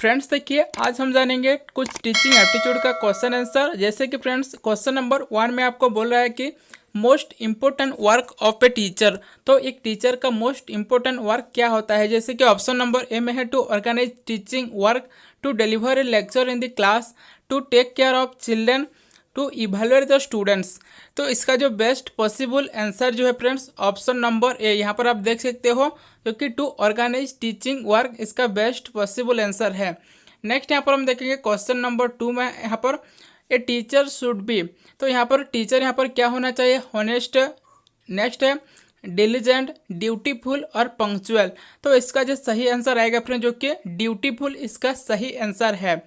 Friends देखिए, आज हम जानेंगे कुछ टीचिंग एप्टीट्यूड का क्वेश्चन आंसर। जैसे कि फ्रेंड्स क्वेश्चन नंबर 1 में आपको बोल रहा है कि most important work of a teacher. तो एक टीचर का मोस्ट इम्पोर्टेंट वर्क क्या होता है। जैसे कि ऑप्शन नंबर ए में है to organise teaching work, to deliver a lecture in the class, to take care of children, to evaluate the students. तो इसका जो बेस्ट पॉसिबल आंसर जो है फ्रेंड्स ऑप्शन नंबर ए, यहाँ पर आप देख सकते हो, जो कि टू ऑर्गेनाइज टीचिंग वर्क इसका बेस्ट पॉसिबल आंसर है। नेक्स्ट यहाँ पर हम देखेंगे क्वेश्चन नंबर 2 में, यहाँ पर ए टीचर शुड बी। तो यहाँ पर टीचर यहाँ पर क्या होना चाहिए, हॉनेस्ट। नेक्स्ट है डिलीजेंट, ड्यूटीफुल और पंक्चुअल। तो इसका जो सही आंसर आएगा फ्रेंड, जो कि ड्यूटीफुल इसका सही आंसर है।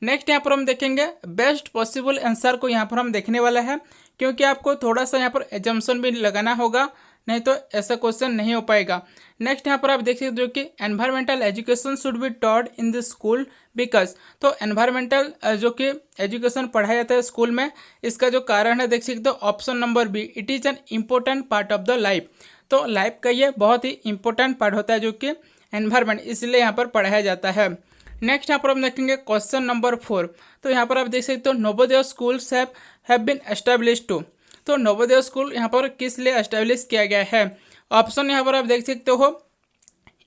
नेक्स्ट यहाँ पर हम देखेंगे बेस्ट पॉसिबल आंसर को यहाँ पर हम देखने वाला है, क्योंकि आपको थोड़ा सा यहाँ पर एजम्पशन भी लगाना होगा, नहीं तो ऐसा क्वेश्चन नहीं हो पाएगा। नेक्स्ट यहाँ पर आप देख सकते हो कि environmental education should be taught in the school because. तो एनवायरमेंटल जो कि एजुकेशन पढ़ाया जाता है स्कूल में, इसका जो कारण है देख सकते हो option number B, it is an important part of the life. तो लाइफ का ये बहुत ही इंपॉर्टेंट पार्ट होता है जो कि एनवायरमेंट, इसलिए यहाँ पर पढ़ाया जाता है। नेक्स्ट यहाँ पर हम देखेंगे क्वेश्चन नंबर 4। तो यहाँ पर आप देख सकते हो Navodaya schools have been establish to. तो नवोदय स्कूल यहाँ पर किस लिए एस्टेब्लिश किया गया है। ऑप्शन यहाँ पर आप देख सकते हो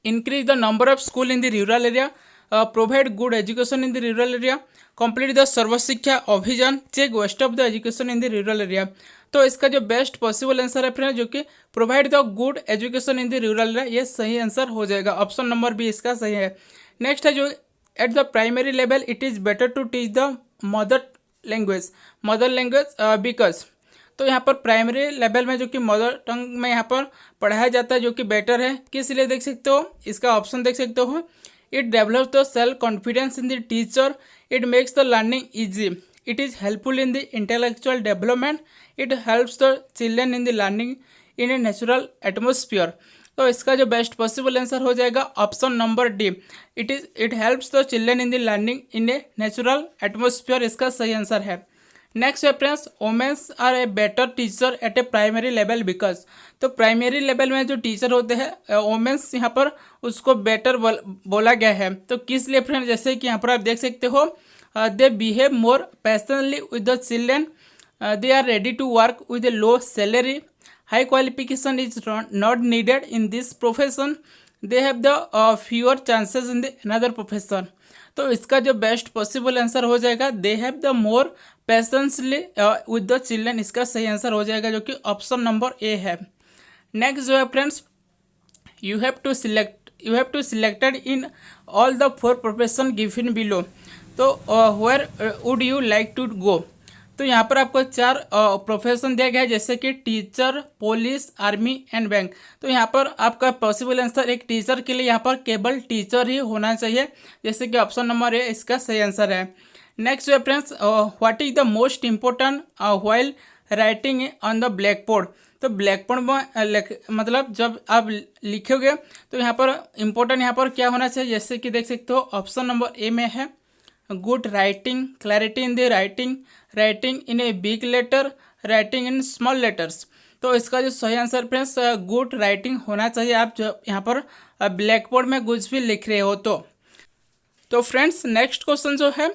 increase the number of school in the rural area, provide good education in the rural area, complete the Sarva Shiksha Abhiyan, check waste of the education in the rural area. तो इसका जो बेस्ट पॉसिबल आंसर है फ्रेंड, जो कि provide the good education in the rural area, ये सही answer हो जाएगा। ऑप्शन नंबर बी इसका सही है। नेक्स्ट है जो at the primary level it is better to teach the mother language because. तो यहाँ पर प्राइमरी लेवल में जो कि मदर टंग में यहाँ पर पढ़ाया जाता है, जो कि बेटर है। किस लिए देख सकते हो, इसका ऑप्शन देख सकते हो, it develops the self confidence in the teacher, it makes the learning easy, it is helpful in the intellectual development, it helps the children in the learning in a natural atmosphere. तो इसका जो best possible answer हो जाएगा option number D, it helps the children in the learning in a natural atmosphere, इसका सही answer है। Next reference womens are a better teacher at A primary level because. तो primary level में जो teacher होते हैं वोमेंस, यहाँ पर उसको बेटर बोला गया है। तो किस लिए फ्रेंड, जैसे कि यहाँ पर आप देख सकते हो they behave more passionately with the children, they are ready to work with a low salary, high qualification is not needed in this profession, they have the fewer chances in the another profession। तो इसका जो best possible answer हो जाएगा they have the more patiently with the children, इसका सही answer हो जाएगा, जो कि ऑप्शन नंबर ए है। नेक्स्ट जो है friends, you have to selected in all the 4 profession given below. तो where would you like to go. तो यहाँ पर आपको 4 प्रोफेशन दिया गया है, जैसे कि teacher, police, army and bank. तो यहाँ पर आपका पॉसिबल आंसर एक टीचर के लिए यहाँ पर केवल टीचर ही होना चाहिए, जैसे कि ऑप्शन नंबर ए इसका सही आंसर है। नेक्स्ट है friends, what is the most important while writing on the black board. तो ब्लैक बोर्ड में मतलब जब आप लिखोगे तो यहाँ पर इम्पोर्टेंट यहाँ पर क्या होना चाहिए, जैसे कि देख सकते हो ऑप्शन नंबर ए में है good writing, clarity in the writing, writing in a big letter, writing in small letters. तो इसका जो सही आंसर फ्रेंड्स गुड राइटिंग होना चाहिए, आप जो यहाँ पर ब्लैक बोर्ड में कुछ भी लिख रहे हो तो फ्रेंड्स नेक्स्ट क्वेश्चन जो है,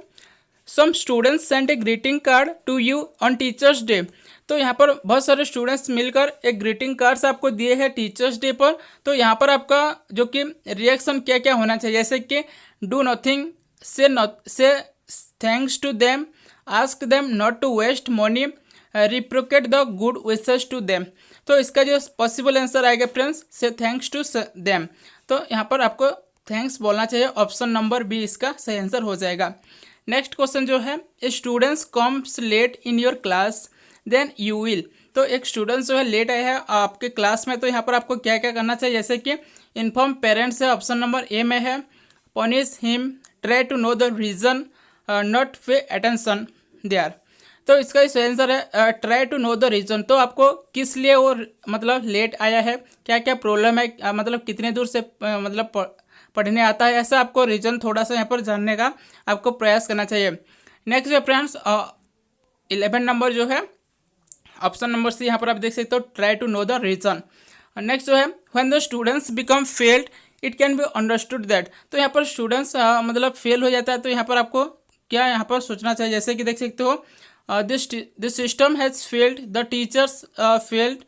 some students send a greeting card to you on teachers day. तो यहाँ पर बहुत सारे स्टूडेंट्स मिलकर एक ग्रीटिंग कार्ड्स आपको दिए हैं टीचर्स डे पर। तो यहाँ पर आपका जो कि रिएक्शन क्या क्या होना चाहिए, जैसे कि do nothing, say thanks to them, ask them not to waste money, reciprocate the good wishes to them। तो इसका जो पॉसिबल आंसर आएगा फ्रेंड्स से थैंक्स टू देम। तो यहाँ पर आपको थैंक्स बोलना चाहिए, ऑप्शन नंबर बी इसका सही आंसर हो जाएगा। नेक्स्ट क्वेश्चन जो है, students comes late in your class then you will. तो एक स्टूडेंट्स जो है लेट आया है आपके क्लास में, तो यहाँ पर आपको क्या क्या करना चाहिए, जैसे कि इन्फॉर्म पेरेंट्स है, ऑप्शन नंबर ए में है, punish him, try to know the reason, not pay attention there. तो इसका सही आंसर है try to know the reason. तो आपको किस लिए वो मतलब लेट आया है, क्या क्या प्रॉब्लम है, मतलब कितने दूर से मतलब पढ़ने आता है, ऐसा आपको रीज़न थोड़ा सा यहाँ पर जानने का आपको प्रयास करना चाहिए। नेक्स्ट है फ्रेंड्स 11 नंबर जो है ऑप्शन नंबर सी, यहाँ पर आप देख सकते हो try to know the reason. Next जो है when the students become failed it can be understood that. तो यहाँ पर स्टूडेंट्स मतलब फेल हो जाता है, तो यहाँ पर आपको क्या यहाँ पर सोचना चाहिए, जैसे कि देख सकते हो this system has failed, the teachers failed,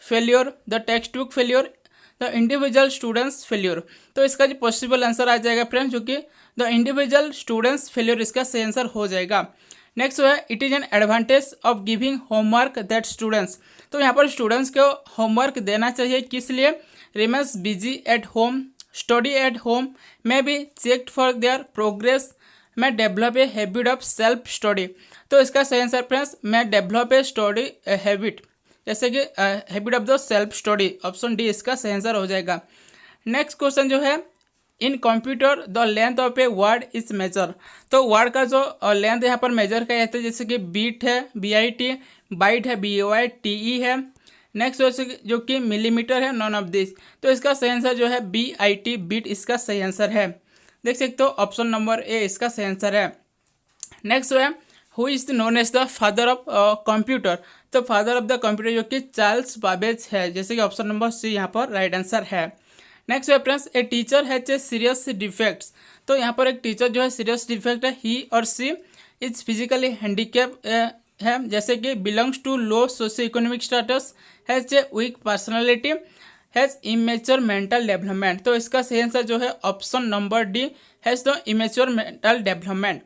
failure, the text book failure, the individual students failure. तो इसका जो पॉसिबल आंसर आ जाएगा फ्रेंड्स, जो कि द इंडिविजुअल स्टूडेंट्स फेल्योर इसका सही आंसर हो जाएगा। नेक्स्ट है it is an advantage of giving homework that students. तो यहाँ पर स्टूडेंट्स को होमवर्क देना चाहिए, किस लिए, remains busy at home, study at home, may be checked for their progress, मैं develop a habit of self study. तो इसका सही आंसर फ्रेंड्स मैं डेवलप ए स्टडी हैबिट, जैसे कि habit of the self study, option D इसका सही answer हो जाएगा। नेक्स्ट क्वेश्चन जो है in computer the length of a word is measure. तो वर्ड का जो लेंथ यहाँ पर मेजर किया जाता है, जैसे कि बीट है BIT, बाइट है BYTE है, नेक्स्ट जो कि मिलीमीटर है, नॉन ऑफ दिस। तो इसका सही आंसर जो है BIT, बीट इसका सही आंसर है। देख सकते हो ऑप्शन नंबर ए इसका सही आंसर है। नेक्स्ट जो है who is known as the father of computer. तो फादर ऑफ द कंप्यूटर जो कि चार्ल्स बाबेज है, जैसे कि ऑप्शन नंबर सी यहाँ पर राइट आंसर है। नेक्स्ट है friends a teacher has a serious defects. तो यहाँ पर एक टीचर जो है सीरियस डिफेक्ट है, ही और सी इज फिजिकली हैंडीकैप है, जैसे कि belongs to low socio economic status, has a weak personality, has immature mental development. तो इसका सही आंसर जो है option number D, has the immature mental development.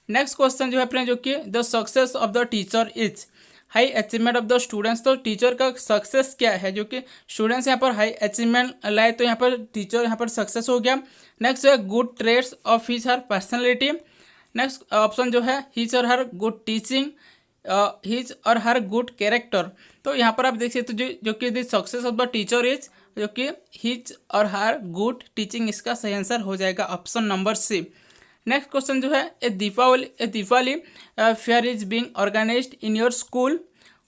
Next question जो है फ्रेंड जो कि the success of the teacher is high achievement of the students. तो टीचर का सक्सेस क्या है, जो कि स्टूडेंट्स यहाँ पर हाई अचीवमेंट लाए, तो यहाँ पर टीचर यहाँ पर सक्सेस हो गया। नेक्स्ट है good traits of his her personality. Next option जो है हिज और हर गुड टीचिंग, हिज और हर गुड कैरेक्टर। तो यहाँ पर आप देख सकते हो जो कि the success of the teacher is, जो कि हिज और हर गुड टीचिंग इसका सही आंसर हो जाएगा option number C. Next question जो है a Diwali fair is being organised in your school,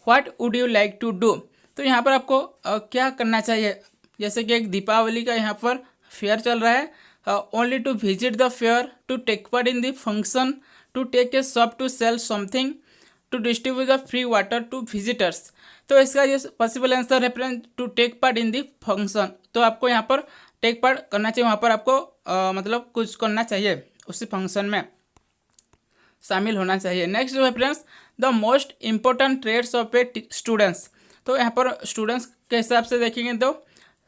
what would you like to do. तो यहाँ पर आपको क्या करना चाहिए, जैसे कि एक दीपावली का यहाँ पर फेयर चल रहा है, only to visit the fair, to take part in the function, to take a shop to sell something, to distribute the free water to visitors. तो इसका ये पॉसिबल आंसर है friend to take part in the function. तो आपको यहाँ पर take part करना चाहिए, वहाँ पर आपको मतलब कुछ करना चाहिए, उसी फंक्शन में शामिल होना चाहिए। नेक्स्ट जो है friends the most important traits of a students. तो यहाँ पर स्टूडेंट्स के हिसाब से देखेंगे तो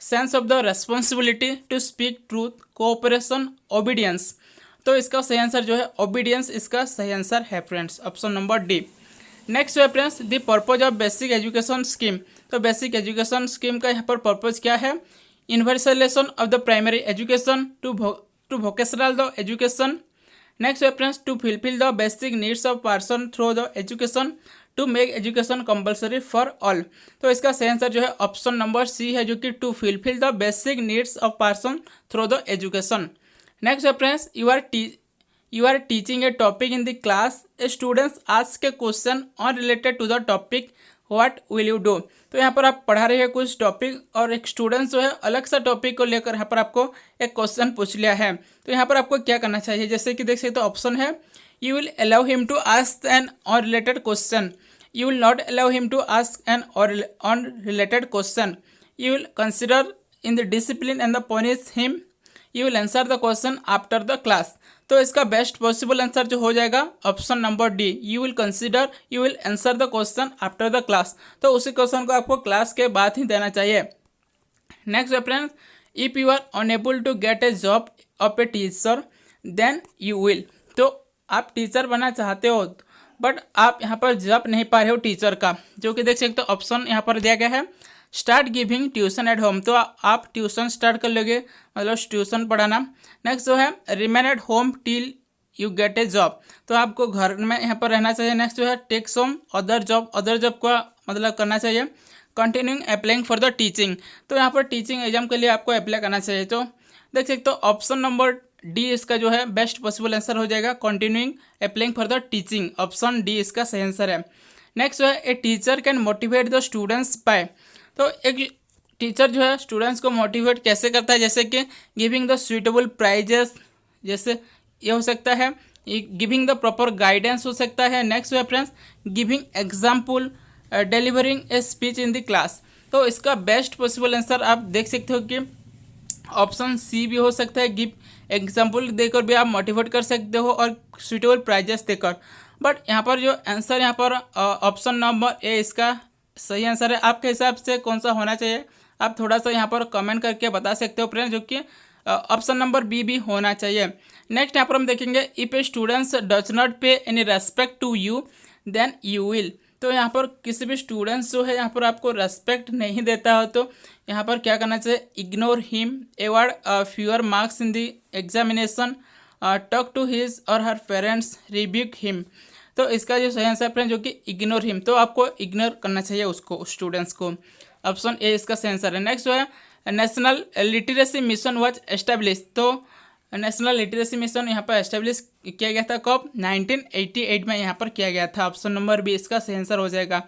sense of the responsibility, to speak truth, cooperation, obedience. तो इसका सही आंसर जो है ओबीडियंस इसका सही आंसर है friends, option number D. Next है friends the purpose of basic education scheme. तो बेसिक एजुकेशन स्कीम का यहाँ पर पर्पज क्या है, universalisation of the primary education, to vocational the education. Next reference to fulfill the basic needs of person through the education, to make education compulsory for all। तो इसका सही answer जो है ऑप्शन नंबर सी है, जो कि to fulfill the basic needs of person through the education। Next reference you are teaching a topic in the class, a students ask a question unrelated to the topic, what will you do. तो यहाँ पर आप पढ़ा रहे हैं कुछ topic और एक स्टूडेंट्स जो है अलग सा टॉपिक को लेकर यहाँ पर आपको एक क्वेश्चन पूछ लिया है, तो यहाँ पर आपको क्या करना चाहिए, जैसे कि देख सकते हो ऑप्शन है you will allow him to ask an unrelated question, you will not allow him to ask an unrelated question, you will consider in the discipline and the punish him, you will answer the question after the class. तो इसका best possible answer जो हो जाएगा option number D, you will consider, you will answer the question after the class. तो उसी question को आपको class के बाद ही देना चाहिए। Next reference if you are unable to get a job of a teacher then you will. तो आप टीचर बनना चाहते हो बट आप यहाँ पर जॉब नहीं पा रहे हो टीचर का, जो कि देख सकते हो ऑप्शन यहाँ पर दिया गया है start giving tuition at home. तो आप ट्यूशन स्टार्ट कर लोगे, मतलब ट्यूशन पढ़ाना। नेक्स्ट जो है remain at home till you get a job. तो आपको घर में यहाँ पर रहना चाहिए। नेक्स्ट जो है टेक सम अदर जॉब का मतलब करना चाहिए। Continuing applying for the teaching, तो यहाँ पर टीचिंग एग्जाम के लिए आपको अप्लाई करना चाहिए। तो देख सकते हो ऑप्शन नंबर डी इसका जो है बेस्ट पॉसिबल आंसर हो जाएगा, continuing applying for the teaching, option D इसका सही आंसर है। नेक्स्ट जो है a teacher can motivate the students by. तो एक टीचर जो है स्टूडेंट्स को मोटिवेट कैसे करता है, जैसे कि गिविंग द सुइटेबल प्राइजेस, जैसे ये हो सकता है, गिविंग द प्रॉपर गाइडेंस हो सकता है। नेक्स्ट है friends giving example, delivering a speech in the class. तो इसका बेस्ट पॉसिबल आंसर आप देख सकते हो कि ऑप्शन सी भी हो सकता है, गिव एग्जाम्पल देकर भी आप मोटिवेट कर सकते हो और सुटेबल प्राइजेस देकर। बट यहाँ पर जो आंसर यहाँ पर ऑप्शन नंबर ए इसका सही आंसर है। आपके हिसाब से कौन सा होना चाहिए आप थोड़ा सा यहाँ पर कमेंट करके बता सकते हो फ्रेंड्स, जो कि ऑप्शन नंबर बी भी होना चाहिए। नेक्स्ट यहाँ पर हम देखेंगे, if a students does not pay any respect to you then you will. तो यहाँ पर किसी भी स्टूडेंट्स जो है यहाँ पर आपको रेस्पेक्ट नहीं देता हो तो यहाँ पर क्या करना चाहिए, ignore him, avoid fewer marks in the examination, talk to his और हर पेरेंट्स, रिब्यूक हिम। तो इसका जो सही आंसर फ्रेंड जो कि इग्नोर हिम, तो आपको इग्नोर करना चाहिए उसको, स्टूडेंट्स को। ऑप्शन ए इसका सही आंसर है। नेक्स्ट जो है, national literacy mission was establish. तो नेशनल लिटरेसी मिशन यहाँ पर एस्टेब्लिश किया गया था कब, 1988 में यहाँ पर किया गया था। ऑप्शन नंबर बी इसका सही आंसर हो जाएगा।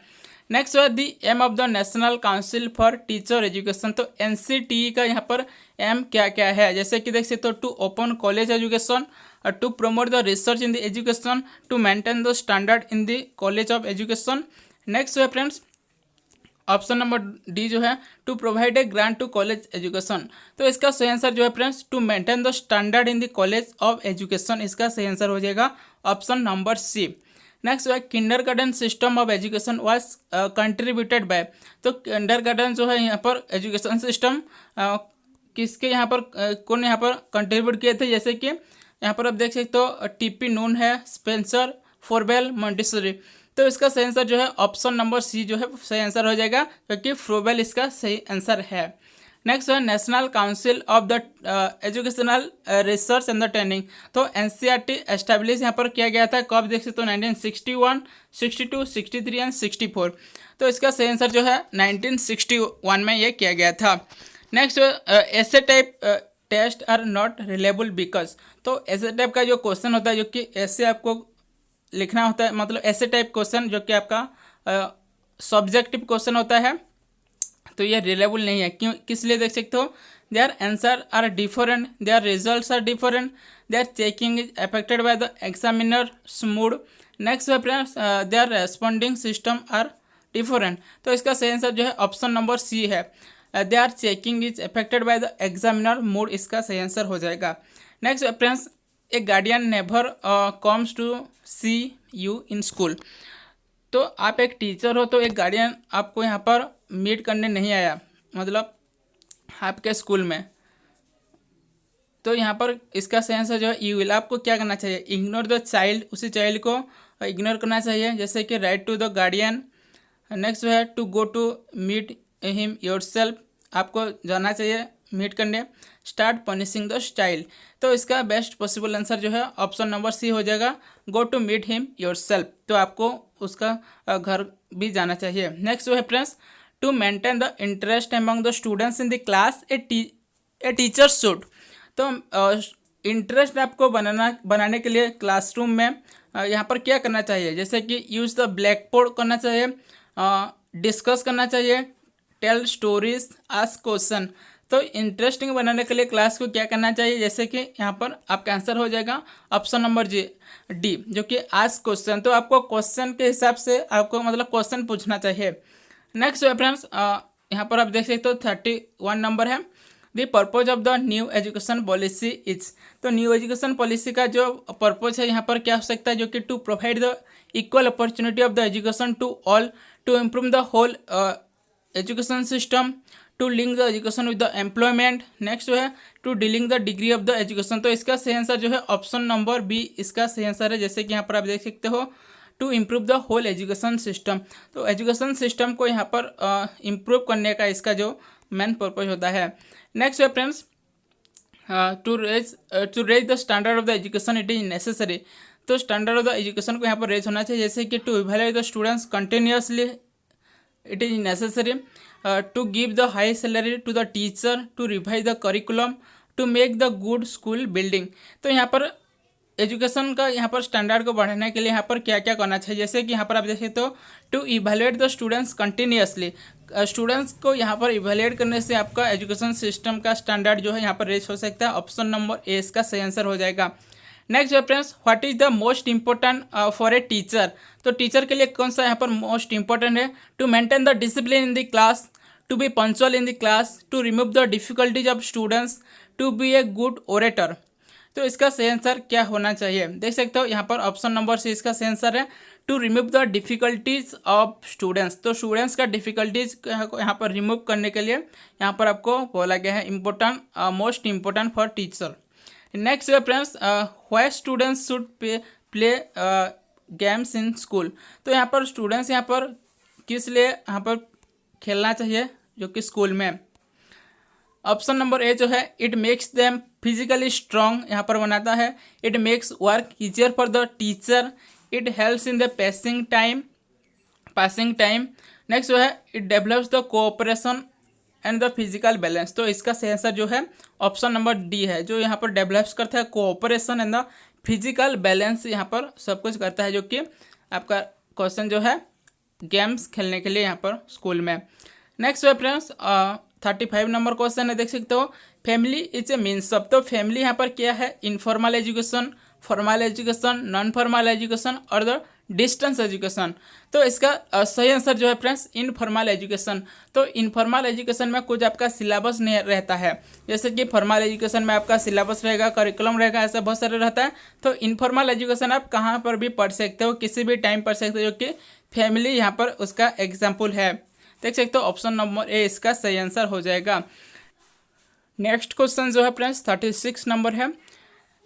नेक्स्ट है the aim of the national council for teacher education. तो एनसीटीई का यहाँ पर एम क्या क्या है, जैसे कि देख सकते हो, to open college education, to promote the research in the education, to maintain the standard in the college of education. Next है फ्रेंड्स ऑप्शन नंबर डी जो है, to provide a grant to college education. तो इसका सही answer जो है friends, to maintain the standard in the college of education, इसका सही आंसर हो जाएगा ऑप्शन नंबर सी। नेक्स्ट है, kindergarten system of education was contributed bye. तो किंडरगार्टन जो है यहाँ पर एजुकेशन सिस्टम किसके यहाँ पर कौन यहाँ पर कंट्रीब्यूट किए थे, जैसे कि यहाँ पर आप देख सकते हो, टीपी नून है, स्पेंसर, फोरबेल, मॉन्टेसरी। तो इसका सही आंसर जो है ऑप्शन नंबर सी जो है सही आंसर हो जाएगा, क्योंकि फ्रोबेल इसका सही आंसर है। नेक्स्ट है, national council of the educational research and the training. तो एनसीईआरटी एस्टैब्लिश यहाँ पर किया गया था कब, देख सकते हो, 1961, 62, 63 एंड 64। तो इसका सही आंसर जो है 1961 में ये किया गया था। नेक्स्ट ऐसे type test are not reliable because. तो ऐसे टाइप का जो क्वेश्चन होता है, जो कि ऐसे आपको लिखना होता है, मतलब ऐसे टाइप क्वेश्चन जो कि आपका सब्जेक्टिव क्वेश्चन होता है, तो ये रिलेबल नहीं है। क्यों, किस लिए, देख सकते हो, their answer are different, their results are different, their checking is affected by the examiners mood. Next है friends, their responding system are different. तो इसका सही आंसर जो है ऑप्शन नंबर सी है, there checking is affected by the examiner mood, इसका सही answer हो जाएगा। Next friends, a guardian never comes to see you in school. तो आप एक टीचर हो, तो एक गार्डियन आपको यहाँ पर मीट करने नहीं आया, मतलब आपके स्कूल में, तो यहाँ पर इसका सही आंसर जो है यू विल। आपको क्या करना चाहिए, इग्नोर द चाइल्ड, उसी चाइल्ड को इग्नोर करना चाहिए, जैसे कि right to the guardian. Next जो है, to go to meet him yourself, आपको जाना चाहिए मीट करने। Start punishing the child. तो इसका बेस्ट पॉसिबल आंसर जो है ऑप्शन नंबर सी हो जाएगा, go to meet him yourself. तो आपको उसका घर भी जाना चाहिए। नेक्स्ट जो है friends, to maintain the interest among the students in the class a teacher should. तो इंटरेस्ट आपको बनाने के लिए क्लासरूम में यहाँ पर क्या करना चाहिए, जैसे कि यूज़ द ब्लैक बोर्ड करना चाहिए, डिस्कस करना चाहिए, टेल स्टोरीज, आस्क क्वेश्चन। तो इंटरेस्टिंग बनाने के लिए क्लास को क्या करना चाहिए, जैसे कि यहाँ पर आपका आंसर हो जाएगा ऑप्शन नंबर डी, जो कि आस्क क्वेश्चन। तो आपको क्वेश्चन के हिसाब से आपको मतलब क्वेश्चन पूछना चाहिए। नेक्स्ट है फ्रेंड्स, यहाँ पर आप देख सकते हो 31 नंबर है, the purpose of the new education policy is. तो न्यू एजुकेशन पॉलिसी का जो पर्पज है यहाँ पर क्या हो सकता है, जो कि to provide the equal opportunity of the education to all, to improve the whole education system, to link the education with the employment. Next जो है, to dealing the degree of the education. तो इसका सही answer जो है option number B इसका सही answer है, जैसे कि यहाँ पर आप देख सकते हो, to improve the whole education system. तो एजुकेशन सिस्टम को यहाँ पर इम्प्रूव करने का इसका जो मेन पर्पज होता है। नेक्स्ट है friends, to raise the standard of the education it is necessary. तो स्टैंडर्ड ऑफ द एजुकेशन को यहाँ पर रेज होना चाहिए, जैसे कि to evaluate the students continuously it is necessary, to give the high salary to the teacher, to revise the curriculum, to make the good school building। तो यहाँ पर एजुकेशन का यहाँ पर स्टैंडर्ड को बढ़ाने के लिए यहाँ पर क्या क्या करना चाहिए, जैसे कि यहाँ पर आप देखें तो to evaluate the students continuously. Students को यहाँ पर इवैल्यूएट करने से आपका एजुकेशन सिस्टम का स्टैंडर्ड जो है यहाँ पर रेज हो सकता है। ऑप्शन नंबर ए इसका सही आंसर हो जाएगा। नेक्स्ट है friends, what is the most important for a teacher. तो टीचर के लिए कौन सा यहाँ पर मोस्ट इंपॉर्टेंट है, to maintain the discipline in the class, to be punctual in the class, to remove the difficulties of students, to be a good orator. तो इसका सही आंसर क्या होना चाहिए? देख सकते हो यहाँ पर ऑप्शन नंबर सी इसका सही आंसर है, to remove the difficulties of students. तो स्टूडेंट्स का डिफिकल्टीज यहाँ पर रिमूव करने के लिए यहाँ पर आपको बोला गया है important, most important for teacher. Next है friends, why students should play games in school. तो यहाँ पर स्टूडेंट्स यहाँ पर किस लिए यहाँ पर खेलना चाहिए जो कि स्कूल में? ऑप्शन नंबर ए जो है, it makes them physically strong, यहाँ पर बनाता है। It makes work easier for the teacher, it helps in the passing time. Next जो है, it develops the cooperation and the physical balance. तो इसका सही आंसर जो है ऑप्शन नंबर डी है, जो यहाँ पर डेवलप्स करता है cooperation and the physical balance, यहाँ पर सब कुछ करता है, जो कि आपका क्वेश्चन जो है गेम्स खेलने के लिए यहाँ पर स्कूल में। नेक्स्ट है फ्रेंड्स, 35 नंबर क्वेश्चन है, देख सकते हो, family is a means of. तो फैमिली यहाँ पर क्या है? Informal education, formal education, non formal education और द डिस्टेंस एजुकेशन। तो इसका सही आंसर जो है फ्रेंड्स इनफॉर्मल एजुकेशन। तो इनफॉर्मल एजुकेशन में कुछ आपका सिलेबस नहीं रहता है, जैसे कि फॉर्मल एजुकेशन में आपका सिलेबस रहेगा, करिकुलम रहेगा, ऐसा बहुत सारे रहता है। तो इनफॉर्मल एजुकेशन आप कहाँ पर भी पढ़ सकते हो, किसी भी टाइम पढ़ सकते हो, जो कि फैमिली यहाँ पर उसका एग्जाम्पल है। देख सकते हो ऑप्शन नंबर ए इसका सही आंसर हो जाएगा। नेक्स्ट क्वेश्चन जो है फ्रेंड्स 36 नंबर है,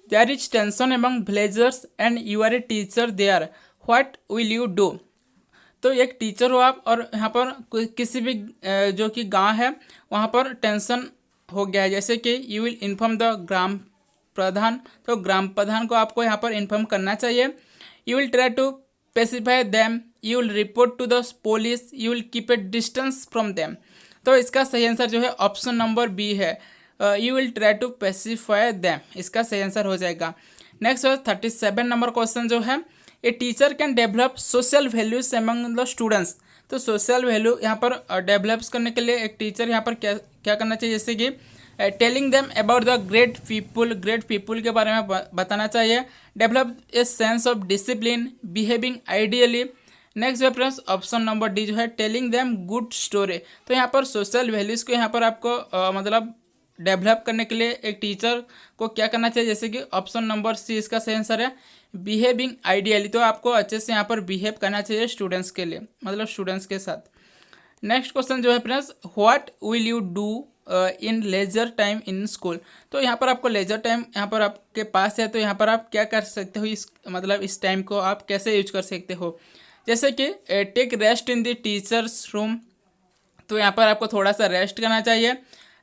there is tension among villagers and you are a teacher there, what will you do. तो एक टीचर हो आप और यहाँ पर किसी भी जो कि गांव है वहाँ पर टेंशन हो गया है, जैसे कि you will inform the gram प्रधान। तो ग्राम प्रधान को आपको यहाँ पर इन्फॉर्म करना चाहिए। You will try to pacify them, you will report to the police, you will keep a distance from them. तो इसका सही आंसर जो है ऑप्शन नंबर बी है, you will try to pacify them, इसका सही आंसर हो जाएगा। नेक्स्ट है 37 नंबर क्वेश्चन जो है, a teacher can develop social values among the students. तो सोशल वैल्यू यहाँ पर डेवलप्स करने के लिए एक टीचर यहाँ पर क्या क्या करना चाहिए, जैसे कि telling them about the great people के बारे में बताना चाहिए। Develop a sense of discipline, behaving ideally. Next है फ्रेंड्स ऑप्शन नंबर डी जो है, टेलिंग देम गुड स्टोरी। तो यहाँ पर सोशल वैल्यूज़ को यहाँ पर आपको मतलब डेवलप करने के लिए एक टीचर को क्या करना चाहिए, जैसे कि ऑप्शन नंबर सी इसका सही आंसर है, बिहेविंग आइडियली। तो आपको अच्छे से यहाँ पर बिहेव करना चाहिए स्टूडेंट्स के लिए, मतलब स्टूडेंट्स के साथ। नेक्स्ट क्वेश्चन जो है friends, what will you do in leisure time in school. तो यहाँ पर आपको लेजर टाइम यहाँ पर आपके पास है, तो यहाँ पर आप क्या कर सकते हो, इस टाइम को आप कैसे यूज कर सकते हो, जैसे कि take rest in the teachers room. तो यहाँ पर आपको थोड़ा सा रेस्ट करना चाहिए।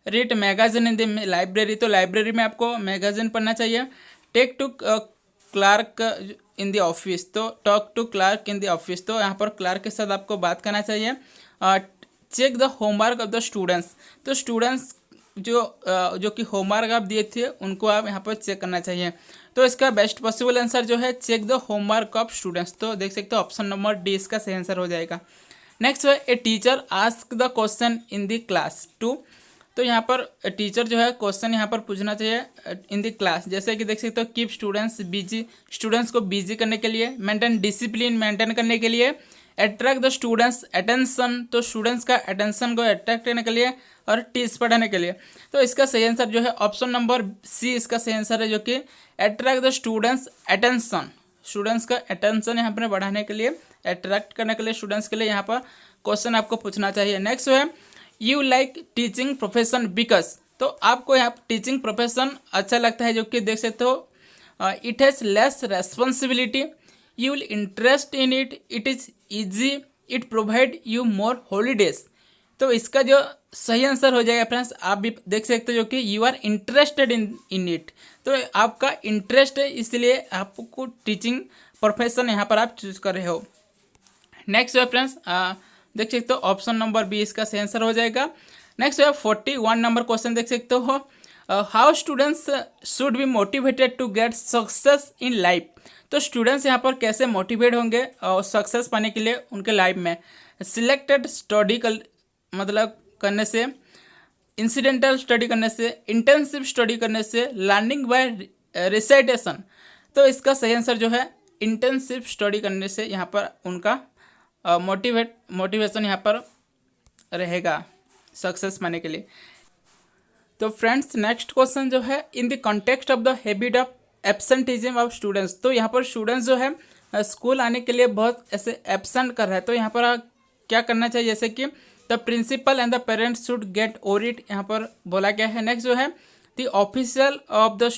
Read magazine in the library, तो लाइब्रेरी में आपको मैगजीन पढ़ना चाहिए। Take to clerk in the office, तो talk to clerk in the office, तो यहाँ पर क्लार्क के साथ आपको बात करना चाहिए। Check the homework of the students, तो स्टूडेंट्स जो कि होमवर्क आप दिए थे उनको आप यहाँ पर चेक करना चाहिए। तो इसका बेस्ट पॉसिबल आंसर जो है check the homework of students. तो देख सकते हो ऑप्शन नंबर डी इसका सही आंसर हो जाएगा। नेक्स्ट है, a teacher ask the question in the class to. तो यहाँ पर टीचर जो है क्वेश्चन यहाँ पर पूछना चाहिए इन द क्लास, जैसे कि देख सकते हो कीप स्टूडेंट्स बिजी, स्टूडेंट्स को बिजी करने के लिए। मेंटेन डिसिप्लिन, मेंटेन करने के लिए। अट्रैक्ट द स्टूडेंट्स अटेंशन, तो स्टूडेंट्स का अटेंशन को अट्रैक्ट करने के लिए। और टीच पढ़ाने के लिए। तो इसका सही आंसर जो है ऑप्शन नंबर सी इसका सही आंसर है, जो कि attract the students attention, students का अटेंशन यहाँ पर बढ़ाने के लिए, अट्रैक्ट करने के लिए स्टूडेंट्स के लिए यहाँ पर क्वेश्चन आपको पूछना चाहिए। नेक्स्ट है, you like teaching profession because, तो आपको यहाँ टीचिंग प्रोफेशन अच्छा लगता है, जो कि देख सकते हो it has less responsibility, you will interest in it, it is easy, it provide you more holidays. तो इसका जो सही आंसर हो जाएगा फ्रेंड्स, आप भी देख सकते हो, जो कि you are interested in it, तो आपका इंटरेस्ट है, इसलिए आपको टीचिंग प्रोफेशन यहाँ पर आप चूज कर रहे हो। नेक्स्ट है फ्रेंड्स, देख सकते हो ऑप्शन नंबर बी इसका सही आंसर हो जाएगा। नेक्स्ट है 41 नंबर क्वेश्चन, देख सकते हो, how students should be motivated to get success in life. तो स्टूडेंट्स यहाँ पर कैसे मोटिवेट होंगे सक्सेस पाने के लिए उनके लाइफ में। सिलेक्टेड स्टडी मतलब करने से, इंसिडेंटल स्टडी करने से, इंटेंसिव स्टडी करने से, लर्निंग बाय रिसाइटेशन। तो इसका सही आंसर जो है इंटेंसिव स्टडी करने से यहाँ पर उनका मोटिवेशन यहाँ पर रहेगा। सक्सेस पाने के लिए। तो फ्रेंड्स नेक्स्ट क्वेश्चन जो है, in the context of the habit of absenteeism of students. तो यहाँ पर स्टूडेंट्स जो है स्कूल आने के लिए बहुत ऐसे एब्सेंट कर रहा है, तो यहाँ पर क्या करना चाहिए, जैसे कि the principal and the parents should get audit, यहाँ पर बोला गया है। नेक्स्ट जो है, the official of the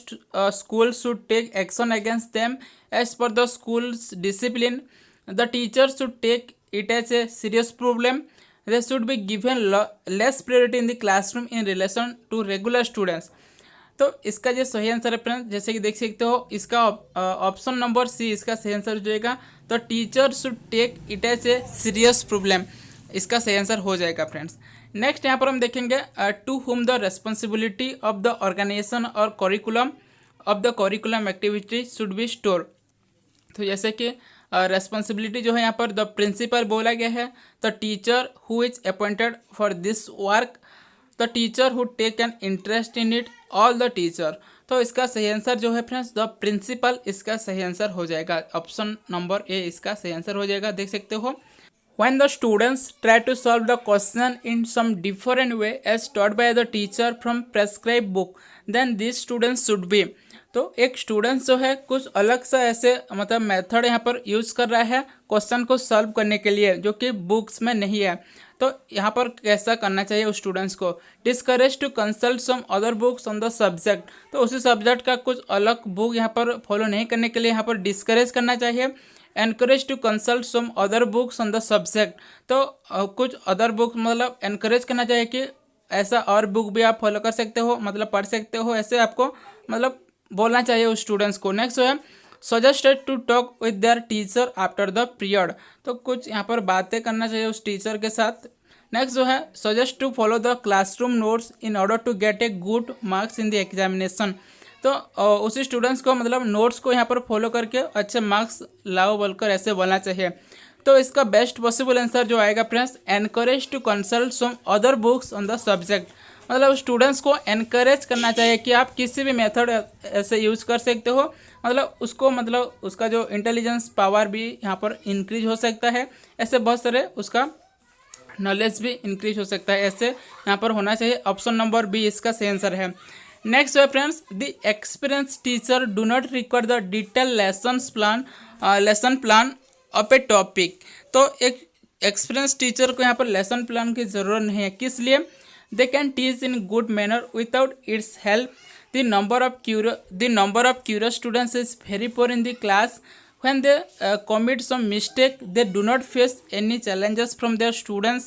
school should take action against them as per the school's discipline, the teacher should take it as a serious problem, they should be given less priority in the classroom in relation to regular students। तो इसका जो सही answer है friends, जैसे कि देख सकते हो, इसका ऑप्शन नंबर सी इसका सही आंसर हो जाएगा। तो teacher should take it as a serious problem, इसका सही आंसर हो जाएगा फ्रेंड्स। नेक्स्ट यहाँ पर हम देखेंगे, to whom the responsibility of the organisation और curriculum of the curriculum activity should be store. तो जैसे कि रेस्पॉन्सिबिलिटी जो है यहाँ पर द प्रिंसिपल बोला गया है, the teacher who is appointed for this work, the teacher who take an interest in it, all the teacher. तो इसका सही आंसर जो है फ्रेंड्स द प्रिंसिपल, इसका सही आंसर हो जाएगा। ऑप्शन नंबर ए इसका सही आंसर हो जाएगा। देख सकते हो, when the students try to solve the question in some different way as taught by the teacher from prescribed book, then these students should be। तो एक स्टूडेंट्स जो है कुछ अलग सा ऐसे मतलब मेथड यहाँ पर यूज़ कर रहा है क्वेश्चन को सॉल्व करने के लिए, जो कि बुक्स में नहीं है। तो यहाँ पर कैसा करना चाहिए उस स्टूडेंट्स को, discourage to consult some other books on the subject. तो उसी सब्जेक्ट का कुछ अलग बुक यहाँ पर फॉलो नहीं करने के लिए यहाँ पर डिस्करेज करना चाहिए। Encourage to consult some other books on the subject, तो कुछ अदर बुक मतलब एनकरेज करना चाहिए कि ऐसा और बुक भी आप फॉलो कर सकते हो, मतलब पढ़ सकते हो, ऐसे आपको मतलब बोलना चाहिए उस स्टूडेंट्स को। नेक्स्ट जो है, suggested to talk with their teacher after the period. तो कुछ यहाँ पर बातें करना चाहिए उस टीचर के साथ। नेक्स्ट जो है, suggest to follow the classroom notes in order to get a good marks in the examination. तो उसी स्टूडेंट्स को मतलब नोट्स को यहाँ पर फॉलो करके अच्छे मार्क्स लाओ बोलकर ऐसे बोलना चाहिए। तो इसका बेस्ट पॉसिबल आंसर जो आएगा friends, encourage to consult some other books on the subject. मतलब स्टूडेंट्स को एनकरेज करना चाहिए कि आप किसी भी मेथड ऐसे यूज़ कर सकते हो, मतलब उसको मतलब उसका जो इंटेलिजेंस पावर भी यहाँ पर इंक्रीज हो सकता है, ऐसे बहुत सारे उसका नॉलेज भी इंक्रीज हो सकता है, ऐसे यहाँ पर होना चाहिए। ऑप्शन नंबर बी इसका सही आंसर है। नेक्स्ट है friends, the experience teacher do not require the detail lesson plan of A topic. तो एक एक्सपीरियंस टीचर को यहाँ पर लेसन प्लान की ज़रूरत नहीं है, किस लिए, they can teach in good manner without its help, the number of curious students is very poor in the class, when they commit some mistake they do not face any challenges from their students,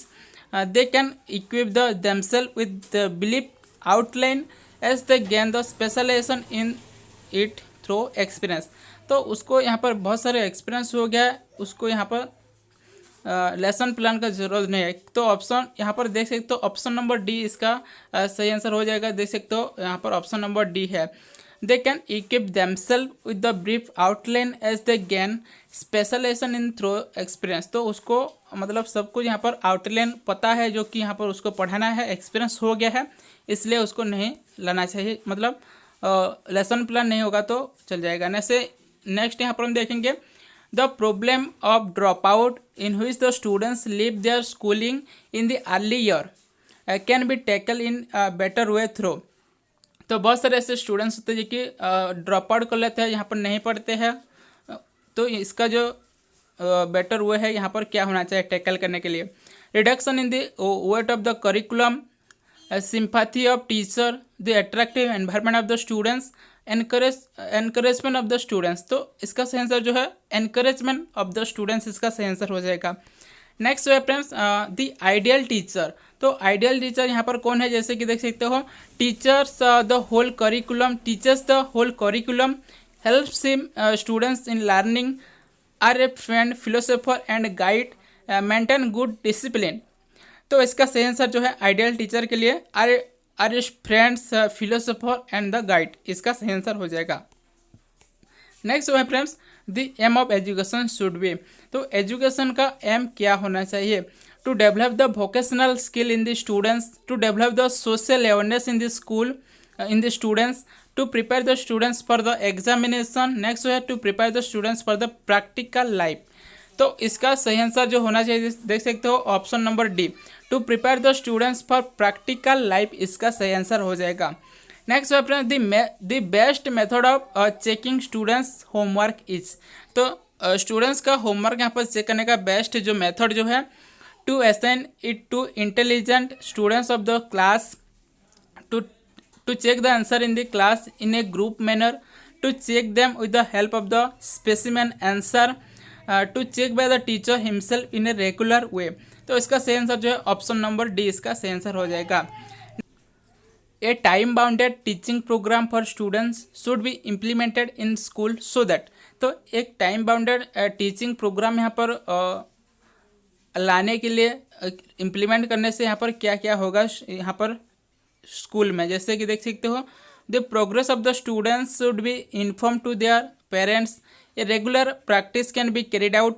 they can equip themselves with the belief outline as they gain the specialization in it through experience। तो उसको यहाँ पर बहुत सारे experience हो गया है, उसको यहाँ पर लेसन प्लान का जरूरत नहीं है। तो ऑप्शन यहाँ पर देख सकते हो, ऑप्शन नंबर डी इसका सही आंसर हो जाएगा। देख सकते हो यहाँ पर ऑप्शन नंबर डी है। They can equip themselves with the brief outline as they gain specialization in through experience. तो उसको मतलब सब कुछ यहाँ पर आउटलाइन पता है, जो कि यहाँ पर उसको पढ़ाना है, एक्सपीरियंस हो गया है, इसलिए उसको नहीं लाना चाहिए, मतलब लेसन प्लान नहीं होगा तो चल जाएगा। नेक्स्ट यहाँ पर हम देखेंगे, the problem of dropout in which the students leave their schooling in the early year can be tackled in a better way through। तो बहुत सारे ऐसे स्टूडेंट्स होते हैं जो कि ड्रॉप आउट कर लेते हैं, यहाँ पर नहीं पढ़ते हैं। तो इसका जो बेटर वे है यहाँ पर क्या होना चाहिए टैकल करने के लिए, reduction in the weight of the curriculum, sympathy of teacher, the attractive environment of the students, encouragement of the students. तो इसका सही आंसर जो है एनकरेजमेंट ऑफ द स्टूडेंट्स, इसका सही आंसर हो जाएगा। नेक्स्ट है फ्रेंड्स, द आइडियल टीचर। तो आइडियल टीचर यहाँ पर कौन है, जैसे कि देख सकते हो, teachers the whole curriculum, teachers the whole curriculum, helps him students in learning, are a friend, philosopher and guide, maintain good discipline. तो इसका सही आंसर जो है आइडियल टीचर के लिए are friends, philosopher and the guide, इसका सही answer हो जाएगा। नेक्स्ट है friends, the aim of education should be. तो एजुकेशन का एम क्या होना चाहिए, to develop the vocational skill in the students, to develop the social awareness in the school in the students, to prepare the students for the examination. Next है to prepare the students for the practical life. तो इसका सही answer जो होना चाहिए देख सकते हो option number D, to prepare the students for practical life, इसका सही आंसर हो जाएगा। नेक्स्ट है friends, the best method of checking students homework is. तो स्टूडेंट्स का होमवर्क यहाँ पर चेक करने का बेस्ट जो मेथड जो है, to assign it to intelligent students of the class, to check the answer in the class in a group manner, to check them with the help of the specimen answer, to check by the teacher himself in a regular way। तो इसका सही answer जो है option number D इसका सही answer हो जाएगा। A time bounded teaching programme for students should be implemented in school so that. तो एक टाइम बाउंडेड टीचिंग प्रोग्राम यहाँ पर लाने के लिए, इम्प्लीमेंट करने से यहाँ पर क्या क्या होगा यहाँ पर स्कूल में, जैसे कि देख सकते हो, the progress of the students should be inform to their parents, a regular practice can be carried out,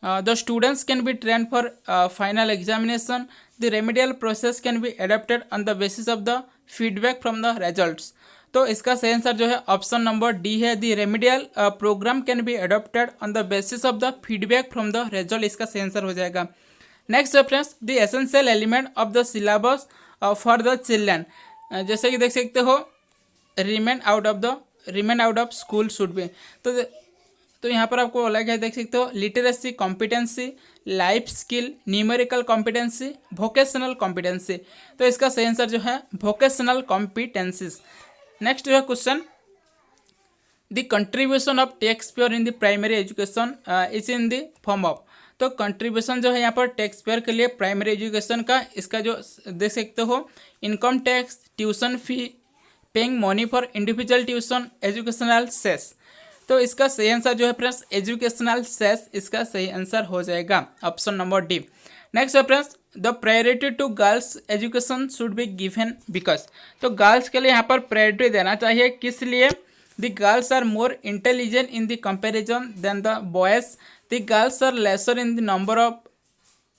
the students can be train for final examination, the remedial process can be adapted on the basis of the feedback from the results. तो इसका सही answer जो है option number D है, the remedial programme can be adopted on the basis of the feedback from the result, इसका सही answer हो जाएगा। Next reference, the essential element of the syllabus for the children, जैसे कि देख सकते हो, remain out of school should be. तो यहाँ पर आपको बोला गया, देख सकते हो, literacy competency, life skill, numerical competency, vocational competency. तो इसका सही आंसर जो है वोकेशनल कॉम्पिटेंसीज। नेक्स्ट जो है question, the contribution of taxpayer in the primary education is in the form of. तो कंट्रीब्यूशन जो है यहाँ पर टैक्स पेयर के लिए प्राइमरी एजुकेशन का, इसका जो देख सकते हो, income tax, tuition fee, paying money for individual tuition, educational cess. तो इसका सही आंसर जो है फ्रेंड्स एजुकेशनल सेस, इसका सही आंसर हो जाएगा ऑप्शन नंबर डी। नेक्स्ट है friends, the priority to girls education should be given because. तो गर्ल्स के लिए यहाँ पर प्रायोरिटी देना चाहिए, किस लिए? The girls are more intelligent in the comparison than the boys, the girls are lesser in the number of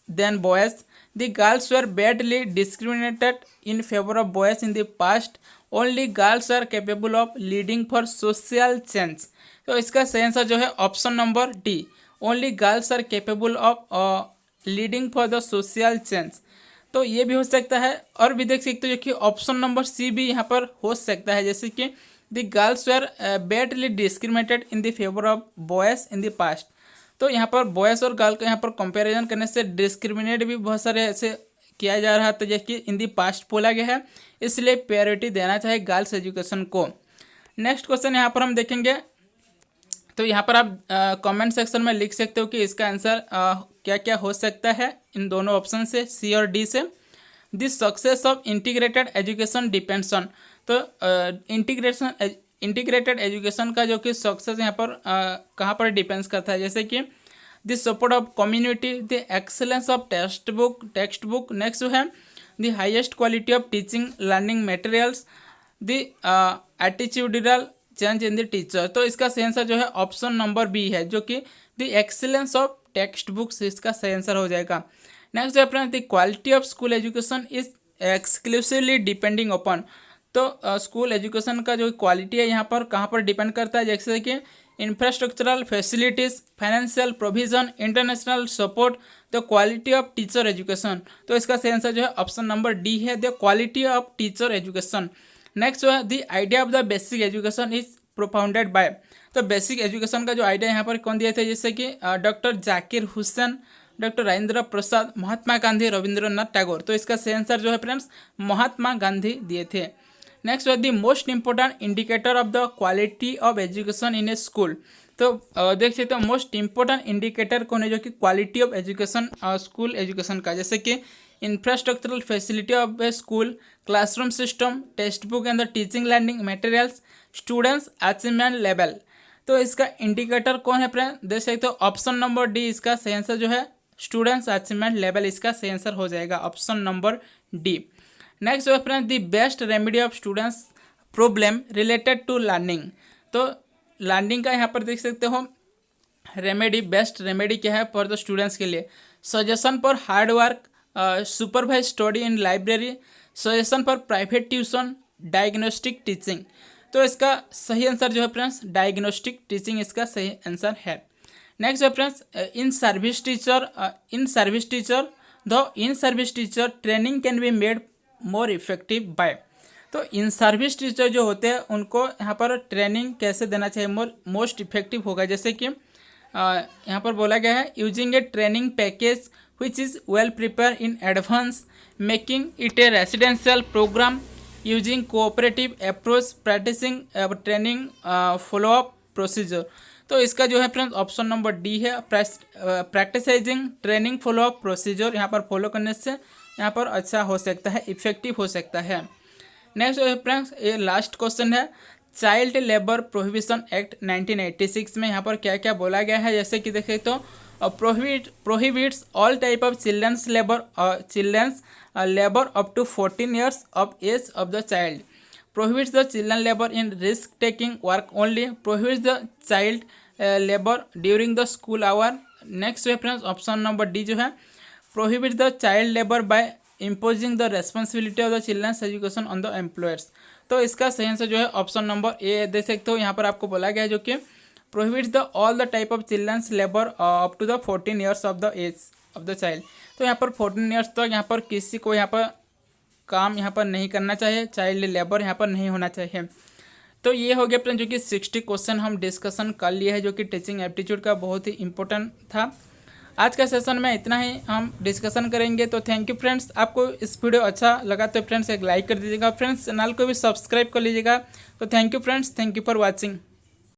than boys, the girls were badly discriminated in favor of boys in the past, only girls are capable of leading for social change। तो इसका सही answer जो है option number D, only girls are capable of leading for the social change. तो ये भी हो सकता है, और भी देख सकते हो जो कि ऑप्शन नंबर सी भी यहाँ पर हो सकता है, जैसे कि the girls were badly discriminated in the favour of boys in the past. तो यहाँ पर बॉयज़ और गर्ल का यहाँ पर कंपैरिजन करने से डिस्क्रिमिनेट भी बहुत सारे ऐसे किया जा रहा है, तो जैसे इन दी पास्ट बोला गया है, इसलिए प्रायोरिटी देना चाहिए गर्ल्स एजुकेशन को। नेक्स्ट क्वेश्चन यहाँ पर हम देखेंगे, तो यहाँ पर आप कमेंट सेक्शन में लिख सकते हो कि इसका आंसर क्या क्या हो सकता है इन दोनों ऑप्शन से, सी और डी से। This success of integrated education depends on. तो इंटीग्रेटेड एजुकेशन का जो कि सक्सेस यहाँ पर कहाँ पर डिपेंड्स करता है, जैसे कि the support of community, the excellence of text book, next जो है the highest quality of teaching learning materials, the attitudinal change in the teacher. तो इसका सही आंसर जो है ऑप्शन नंबर बी है, जो कि the excellence of text books, इसका सही आंसर हो जाएगा। नेक्स्ट जो है the quality of school education is exclusively depending upon. तो स्कूल एजुकेशन का जो क्वालिटी है यहाँ पर कहाँ पर डिपेंड करता है, जैसे कि infrastructural facilities, financial provision, international support, the quality of teacher education. तो इसका सही आंसर जो है ऑप्शन नंबर डी है, the quality of teacher education. Next जो है the idea of the basic education is propounded bye. तो बेसिक एजुकेशन का जो आइडिया यहाँ पर कौन दिए थे, जैसे कि डॉक्टर जाकिर हुसैन, डॉक्टर राजेंद्र प्रसाद, महात्मा गांधी, रविंद्रनाथ टैगोर। तो इसका सही आंसर जो है फ्रेंड्स महात्मा गांधी दिए थे। Next the most important indicator of the quality of education in A school. तो देख सकते हो मोस्ट इंपॉर्टेंट इंडिकेटर कौन है जो कि quality of education school education का, जैसे कि infrastructural facility of A school, classroom system, text book and the teaching learning materials, students achievement level. तो इसका इंडिकेटर कौन है फ्रेंड, देख सकते हो ऑप्शन नंबर डी इसका सही आंसर जो है स्टूडेंट्स अचीवमेंट लेवल, इसका सही आंसर हो जाएगा ऑप्शन नंबर डी। नेक्स्ट है friends the best remedy of students problem related to learning. तो लर्निंग का यहाँ पर देख सकते हो रेमेडी, बेस्ट रेमेडी क्या है फॉर द स्टूडेंट्स के लिए, suggestion for hard work, supervise study in library, suggestion for private tuition, diagnostic teaching. तो इसका सही आंसर जो है फ्रेंड्स डायग्नोस्टिक टीचिंग, इसका सही आंसर है। नेक्स्ट है friends in service teacher the in service teacher training can be made more effective by. तो इन सर्विस टीचर जो होते हैं उनको यहाँ पर ट्रेनिंग कैसे देना चाहिए मोस्ट इफेक्टिव होगा, जैसे कि यहाँ पर बोला गया है using A training package which is well prepared in advance, making it a residential program, using cooperative approach, practicing training follow up procedure। तो इसका जो है फ्रेंड्स ऑप्शन नंबर डी है, प्रैक्टिसाइजिंग ट्रेनिंग फॉलो अप प्रोसीजर यहाँ पर follow करने से यहाँ पर अच्छा हो सकता है, इफेक्टिव हो सकता है। नेक्स्ट फ्रेंड्स ये लास्ट क्वेश्चन है, चाइल्ड लेबर प्रोहिबिशन एक्ट 1986 में यहाँ पर क्या क्या बोला गया है, जैसे कि देखें तो prohibits all type of children's labor up to 14 years of age of the child, prohibits the children labor in risk taking work only, prohibits the child labor during the school hour। next reference option number D जो है prohibits the child labor by imposing the responsibility of the children's education on the employers। तो इसका सही answer जो है option number ए दे सकते हो। यहाँ पर आपको बोला गया है जो कि prohibits the all the type of children's labor up to the 14 years of the age of the child। तो यहाँ पर 14 years तक यहाँ पर किसी को यहाँ पर काम यहाँ पर नहीं करना चाहिए, चाइल्ड लेबर यहाँ पर नहीं होना चाहिए। तो ये हो गया फ्रेंड जो कि 60 क्वेश्चन हम डिस्कशन कर लिए हैं, जो कि टीचिंग एप्टीट्यूड का बहुत ही इंपॉर्टेंट था। आज का सेशन में इतना ही हम डिस्कशन करेंगे। तो थैंक यू फ्रेंड्स, आपको इस वीडियो अच्छा लगा तो फ्रेंड्स एक लाइक कर दीजिएगा, फ्रेंड्स चैनल को भी सब्सक्राइब कर लीजिएगा। तो thank you friends, thank you for watching.